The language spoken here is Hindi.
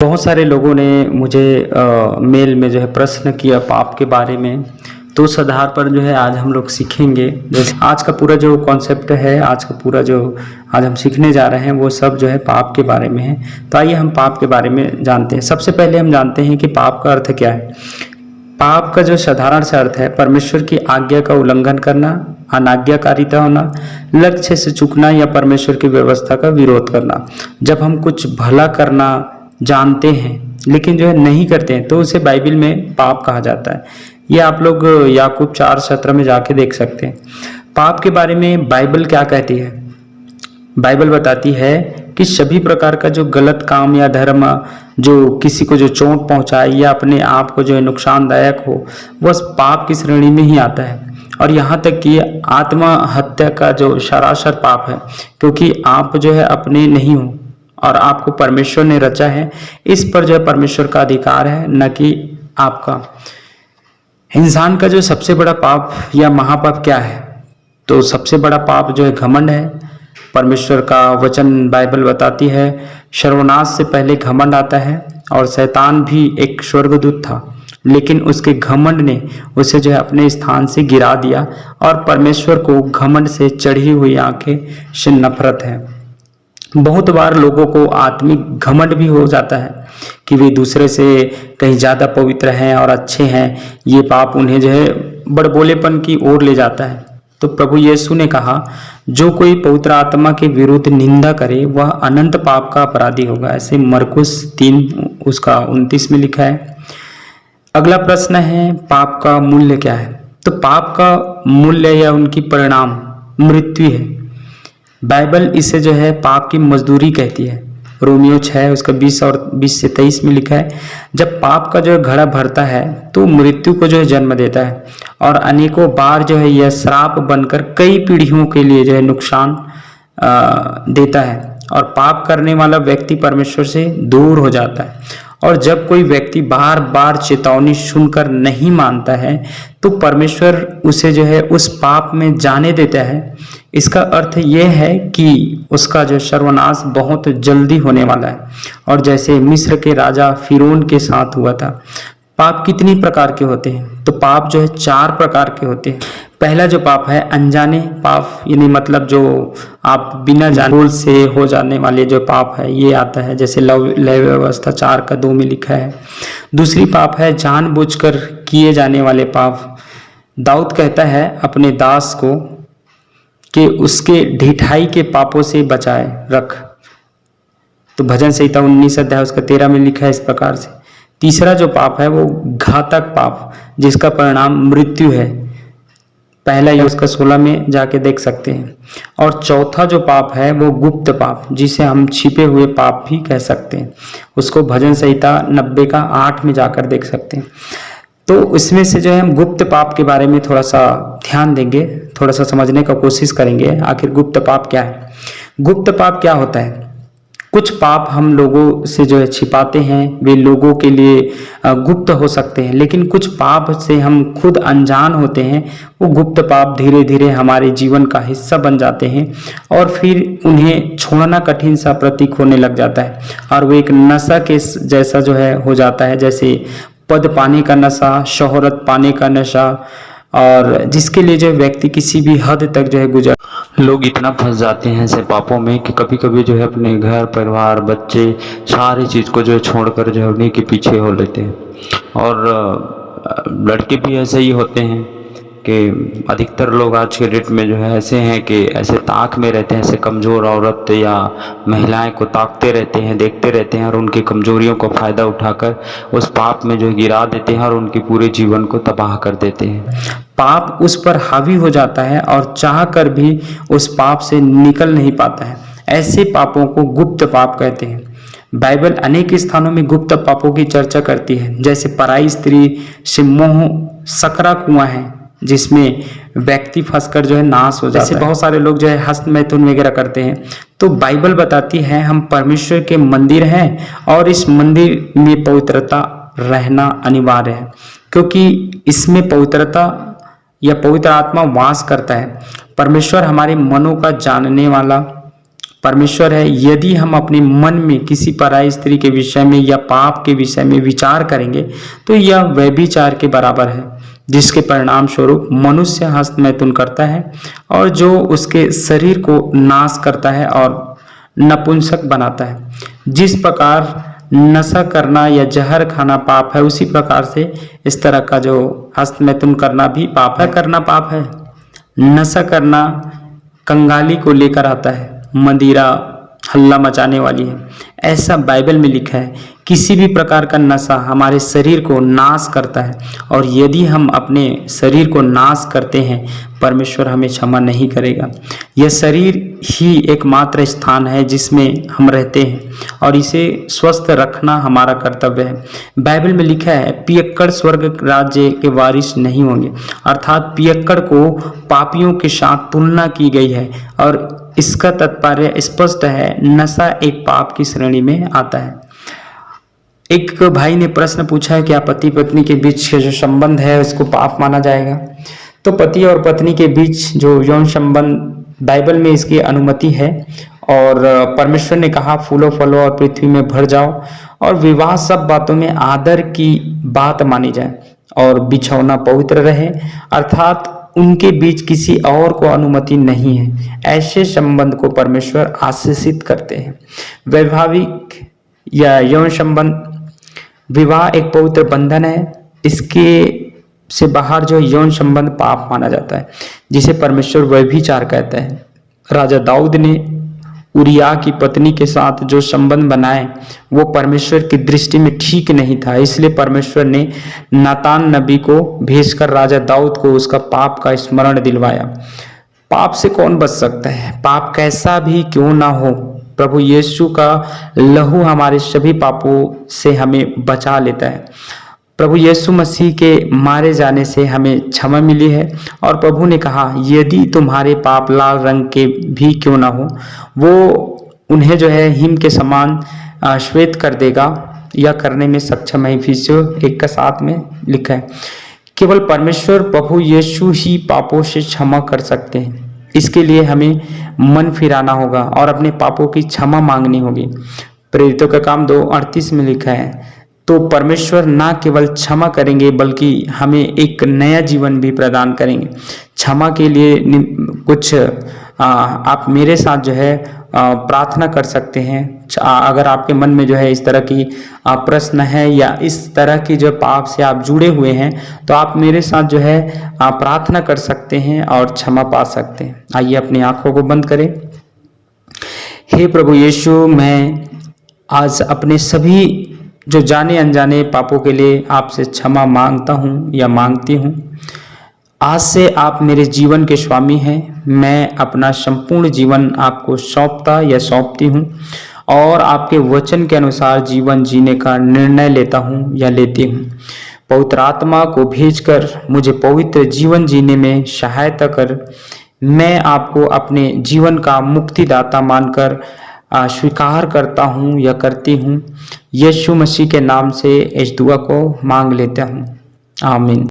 बहुत सारे लोगों ने मुझे मेल में जो है प्रश्न किया पाप के बारे में। तो उस आधार पर जो है आज हम लोग सीखेंगे। जैसे आज का पूरा जो कॉन्सेप्ट है, आज का पूरा जो आज हम सीखने जा रहे हैं वो सब जो है पाप के बारे में है। तो आइए हम पाप के बारे में जानते हैं। सबसे पहले हम जानते हैं कि पाप का अर्थ क्या है। पाप का जो साधारण से अर्थ है परमेश्वर की आज्ञा का उल्लंघन करना, अनाज्ञाकारिता होना, लक्ष्य से चूकना या परमेश्वर की व्यवस्था का विरोध करना। जब हम कुछ भला करना जानते हैं लेकिन जो है नहीं करते हैं तो उसे बाइबल में पाप कहा जाता है। ये आप लोग याकूब 4:17 में जाके देख सकते हैं। पाप के बारे में बाइबल क्या कहती है। बाइबल बताती है कि सभी प्रकार का जो गलत काम या धर्म जो किसी को जो चोट पहुंचाए या अपने आप को जो है नुकसानदायक हो वह पाप की श्रेणी में ही आता है। और यहाँ तक कि आत्महत्या का जो सरासर पाप है, क्योंकि आप जो है अपने नहीं हो और आपको परमेश्वर ने रचा है। इस पर जो है परमेश्वर का अधिकार है, न कि आपका। इंसान का जो सबसे बड़ा पाप या महापाप क्या है, तो सबसे बड़ा पाप जो है घमंड है। परमेश्वर का वचन बाइबल बताती है सर्वनाश से पहले घमंड आता है। और शैतान भी एक स्वर्गदूत था लेकिन उसके घमंड ने उसे जो है अपने स्थान से गिरा दिया। और परमेश्वर को घमंड से चढ़ी हुई आंखें से नफरत है। बहुत बार लोगों को आत्मिक घमंड भी हो जाता है कि वे दूसरे से कहीं ज़्यादा पवित्र हैं और अच्छे हैं। ये पाप उन्हें जो है बड़बोलेपन की ओर ले जाता है। तो प्रभु यीशु ने कहा जो कोई पवित्र आत्मा के विरुद्ध निंदा करे वह अनंत पाप का अपराधी होगा। ऐसे मरकुस 3:29 में लिखा है। अगला प्रश्न है पाप का मूल्य क्या है। तो पाप का मूल्य या उनकी परिणाम मृत्यु है। बाइबल इसे जो है पाप की मजदूरी कहती है। रोमियो 6 उसका 20 से 23 में लिखा है जब पाप का जो है घड़ा भरता है तो मृत्यु को जो है जन्म देता है और अनेकों बार जो है यह श्राप बनकर कई पीढ़ियों के लिए जो है नुकसान देता है। और पाप करने वाला व्यक्ति परमेश्वर से दूर हो जाता है। और जब कोई व्यक्ति बार बार चेतावनी सुनकर नहीं मानता है तो परमेश्वर उसे जो है उस पाप में जाने देता है। इसका अर्थ यह है कि उसका जो सर्वनाश बहुत जल्दी होने वाला है। और जैसे मिस्र के राजा फिरौन के साथ हुआ था। पाप कितनी प्रकार के होते हैं, तो पाप जो है 4 प्रकार के होते हैं। पहला जो पाप है अनजाने पाप, यानी मतलब जो आप बिना जाने भूल से हो जाने वाले जो पाप है ये आता है। जैसे लय व्यवस्था 4:2 में लिखा है। दूसरी पाप है जानबूझकर किए जाने वाले पाप। दाऊद कहता है अपने दास को कि उसके ढिठाई के पापों से बचाए रख। तो भजन संहिता 19 अध्याय उसका 13 में लिखा है इस प्रकार से। तीसरा जो पाप है वो घातक पाप जिसका परिणाम मृत्यु है। पहला ये उसका 16 में जाके देख सकते हैं। और चौथा जो पाप है वो गुप्त पाप जिसे हम छिपे हुए पाप भी कह सकते हैं। उसको भजन संहिता 90 का 8 में जाकर देख सकते हैं। तो इसमें से जो है हम गुप्त पाप के बारे में थोड़ा सा ध्यान देंगे, थोड़ा सा समझने का कोशिश करेंगे आखिर गुप्त पाप क्या है। गुप्त पाप क्या होता है। कुछ पाप हम लोगों से जो है छिपाते हैं, वे लोगों के लिए गुप्त हो सकते हैं। लेकिन कुछ पाप से हम खुद अनजान होते हैं, वो गुप्त पाप धीरे धीरे हमारे जीवन का हिस्सा बन जाते हैं और फिर उन्हें छोड़ना कठिन सा प्रतीक होने लग जाता है। और वो एक नशा के जैसा जो है हो जाता है, जैसे पद पाने का नशा, शोहरत पाने का नशा, और जिसके लिए जो व्यक्ति किसी भी हद तक जो है गुजर। लोग इतना फंस जाते हैं ऐसे पापों में कि कभी कभी जो है अपने घर परिवार बच्चे सारी चीज़ को जो है छोड़कर जो है उन्हीं के पीछे हो लेते हैं। और लड़के भी ऐसे ही होते हैं कि अधिकतर लोग आज के डेट में जो है ऐसे हैं कि ऐसे ताक में रहते हैं, ऐसे कमज़ोर औरत या महिलाएं को ताकते रहते हैं, देखते रहते हैं और उनकी कमज़ोरियों को फ़ायदा उठाकर उस पाप में जो गिरा देते हैं और उनके पूरे जीवन को तबाह कर देते हैं। पाप उस पर हावी हो जाता है और चाह कर भी उस पाप से निकल नहीं पाता है। ऐसे पापों को गुप्त पाप कहते हैं। बाइबल अनेक स्थानों में गुप्त पापों की चर्चा करती है। जैसे पराई स्त्री से मोह सकरा कुआं है जिसमें व्यक्ति फंसकर जो है नाश हो जाता है। जैसे बहुत सारे लोग जो है हस्त मैथुन वगैरह करते हैं। तो बाइबल बताती है हम परमेश्वर के मंदिर हैं और इस मंदिर में पवित्रता रहना अनिवार्य है, क्योंकि इसमें पवित्रता या पवित्र आत्मा वास करता है। परमेश्वर हमारे मनों का जानने वाला परमेश्वर है, यदि हम अपने मन में किसी पराई स्त्री के विषय में या पाप के विषय में विचार करेंगे तो यह व्यभिचार के बराबर है, जिसके परिणाम स्वरूप मनुष्य हस्तमैथुन करता है और जो उसके शरीर को नाश करता है और नपुंसक बनाता है। जिस प्रकार नशा करना या जहर खाना पाप है, उसी प्रकार से इस तरह का जो हस्तमैथुन करना भी पाप है। करना पाप है। नशा करना कंगाली को लेकर आता है, मदिरा हल्ला मचाने वाली है, ऐसा बाइबल में लिखा है। किसी भी प्रकार का नशा हमारे शरीर को नाश करता है और यदि हम अपने शरीर को नाश करते हैं, परमेश्वर हमें क्षमा नहीं करेगा। यह शरीर ही एकमात्र स्थान है जिसमें हम रहते हैं और इसे स्वस्थ रखना हमारा कर्तव्य है। बाइबल में लिखा है, पियक्कड़ स्वर्ग राज्य के वारिस नहीं होंगे, अर्थात पियक्कड़ को पापियों के साथ तुलना की गई है और इसका तात्पर्य स्पष्ट है, नशा एक पाप की श्रेणी में आता है। एक भाई ने प्रश्न पूछा है, क्या पति पत्नी के बीच के जो संबंध है उसको पाप माना जाएगा? तो पति और पत्नी के बीच जो यौन संबंध, बाइबल में इसकी अनुमति है और परमेश्वर ने कहा, फूलो फलो और पृथ्वी में भर जाओ, और विवाह सब बातों में आदर की बात मानी जाए और बिछौना पवित्र रहे, अर्थात उनके बीच किसी और को अनुमति नहीं है। ऐसे संबंध को परमेश्वर आशीषित करते हैं। वैवाहिक या यौन संबंध, विवाह एक पवित्र बंधन है, इसके से बाहर जो यौन संबंध पाप माना जाता है, जिसे परमेश्वर व्यभिचार कहता है। राजा दाऊद ने उरिया की पत्नी के साथ जो संबंध बनाए वो परमेश्वर की दृष्टि में ठीक नहीं था, इसलिए परमेश्वर ने नातान नबी को भेजकर राजा दाऊद को उसका पाप का स्मरण दिलवाया। पाप से कौन बच सकता है? पाप कैसा भी क्यों ना हो, प्रभु यीशु का लहू हमारे सभी पापों से हमें बचा लेता है। प्रभु यीशु मसीह के मारे जाने से हमें क्षमा मिली है और प्रभु ने कहा, यदि तुम्हारे पाप लाल रंग के भी क्यों ना हो, वो उन्हें जो है हिम के समान श्वेत कर देगा, या करने में सक्षम है। इफिसियों 1:7 में लिखा है। केवल परमेश्वर प्रभु यीशु ही पापों से क्षमा कर सकते हैं। इसके लिए हमें मन फिराना होगा और अपने पापों की क्षमा मांगनी होगी। प्रेरितों का काम 2:38 में लिखा है। तो परमेश्वर ना केवल क्षमा करेंगे बल्कि हमें एक नया जीवन भी प्रदान करेंगे। क्षमा के लिए कुछ आप मेरे साथ जो है प्रार्थना कर सकते हैं। अगर आपके मन में जो है इस तरह की प्रश्न है या इस तरह की जो पाप से आप जुड़े हुए हैं, तो आप मेरे साथ जो है प्रार्थना कर सकते हैं और क्षमा पा सकते हैं। आइए अपनी आंखों को बंद करें। हे प्रभु यीशु, मैं आज अपने सभी जो जाने अनजाने पापों के लिए आपसे क्षमा मांगता हूँ या मांगती हूँ। आज से आप मेरे जीवन के स्वामी हैं। मैं अपना संपूर्ण जीवन आपको सौंपता या सौंपती हूँ और आपके वचन के अनुसार जीवन जीने का निर्णय लेता हूँ या लेती हूँ। पवित्र आत्मा को भेजकर मुझे पवित्र जीवन जीने में सहायता कर। मैं आपको अपने जीवन का मुक्तिदाता मानकर स्वीकार करता हूँ या करती हूँ। यीशु मसीह के नाम से इस दुआ को मांग लेता हूँ। आमीन।